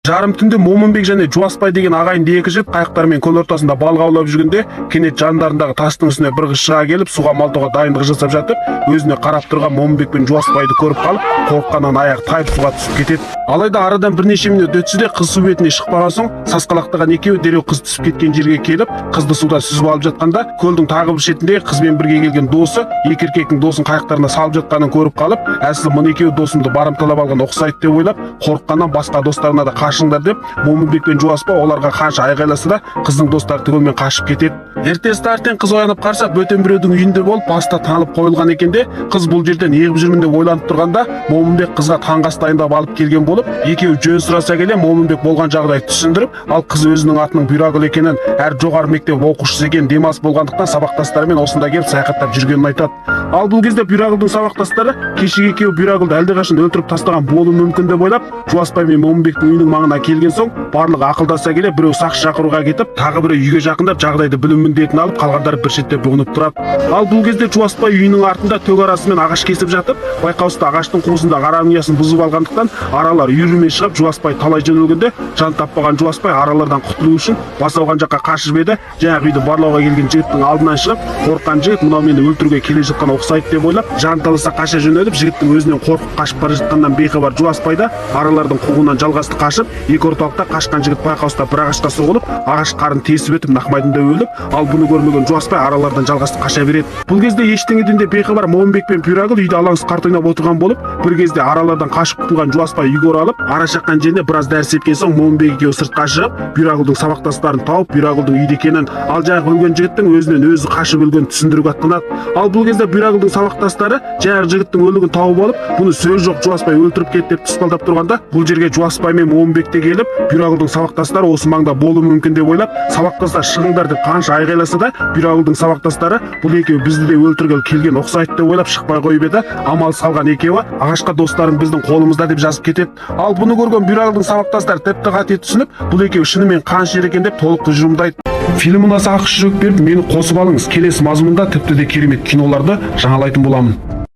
Жарым түнде Момынбек және Жуаспай деген ағайынды екі жігіт қайықтармен көл ортасында балық аулап жүргенде кенет жандарындағы тастың үстіне бір қыз шыға келіп суға малтауға дайындық жасап жатып, өзіне қарап тұрған Момынбек пен Жуаспайды көріп қалып, қорыққаннан аяғы тайып суға түсіп кетеді. Алайда арадан бірнеше минут өтсе де қыз су бетіне шықпаған соң, сасқалақтаған екеуі дереу қыз түсіп кеткен жерге келіп, қызды суда сүзіп алып жатқанда, көлдің тағы бір шетінде қызбен бірге келген досы екі еркектің досын қайықтарына салып жатқанын көріп қалып, әсілі мұны екеуі досымды барымталап алған ұқсайды деп ойлап, қорыққаннан басқа достарына да қашыңдар деп Момынбек пен Жуаспай оларға қанша айғайласа да қыздың достары түгелмен қашып кетеді. Ертесі таңертең қыз оянып қарса, бөтен біреудің үйінде болып, баста танылып қойылған екен де, қыз бұл жерде неғып жүрмін деп ойланып тұрғанда, Момынбек қызға таңғы ас дайындап алып келген болып, екеуі жөн сұраса келе Момынбек болған жағдайды түсіндіріп, ал қыз өзінің атының Бұйрагүл екенін, әр жоғары мектеп оқушысы екенін, демалыс болғандықтан сабақтастарымен осында келіп саяхаттап жүргенін айтады. Ал бұл кезде Бұйрагүлдің сабақтастары кешегі екеуі Бұйрагүлді әлдеқашан өлтіріп тастаған болуы мүмкін деп ойлап, Жуаспай мен Момынбектің үйінің маңына келген соң, барлығы ақылдаса келе біреу сақшы шақыруға кетіп, тағы біреу үйге жақындап жағдайды білу міндетін алып, қалғандары бір шетте бұғынып тұрады. Ал бұл кезде Жуаспай үйінің артында төк арасымен ағаш кесіп жатып, байқаусызда ағаштың қуысында араның ұясын бұзып алғандықтан аралар үйірілмей шығып, Жуаспай талай жөнелгенде, жан таппаған Жуаспай аралардан құтылу үшін бас ауған жаққа қашып еді. Жаңағы үйді барлауға келген жігіттің алдынан шығып, қорыққан жігіт мынау мені өлтіруге келе жатқан ұқсайды деп ойлап, жанталаса қаша жөнеліп, жігіттің өзінен қорқып қашып бара жатқаннан бейхабар Жуаспай да аралардың қуғынан жалғасты қашып, екі орталықта қашқан жігіт байқаусызда бір ағашқа соғылып, ағаш қарын тесіп өтіп нақмайдында өліп, ал бұны көрмеген Жуаспай аралардан жалғасты қаша береді. Бұл кезде ештеңеден де бейхабар Момынбек пен Бұйрагүл үйде алаңсыз қарта ойнап отырған болып, бір кезде аралардан қашып құтылған Жуаспай үйге оралып, ара шаққан жеріне біраз дәріс епкен соң Момынбек екеуі сыртқа шығып, Бұйрагүлдің сабақтастарын тауып, Бұйрагүлдің үйде екенін, ал жаңағы өлген жігіттің өзінен өзі қашып өлгенін түсіндіруге аттанады. Ал бұл кезде Бұйрагүлдің сабақтастары жаңағы жігіттің өлігін тауып алып, бұны сөз жоқ Жуаспай өлтіріп кетті деп тұспалдап тұрғанда, бұл жерге Жуаспай мен Момынбек те келіп, Бұйрагүлдің сабақтастары осы маңда болуы мүмкін деп ойлап, сабақтастар шығыңдар деп қанша айғайласа да, Бұйрагүлдің сабақтастары бұл екеуі бізді де өлтіргелі келген ұқсайды деп ойлап шықпай қойып еді. Амалсыз қалған екеуі ағашқа достарың біздің қолымызда деп жазып кетеді. Ал бұны көрген Бұйрагүлдің сабақтастары тіпті қате түсініп, бұл екеуі шынымен қаншер екен деп толық тұжырымдайды. Фильм ұнаса ақша жүрек беріп мені қосып алыңыз. Келесі мазмұнда тіпті де керемет киноларды жаңалайтын боламын.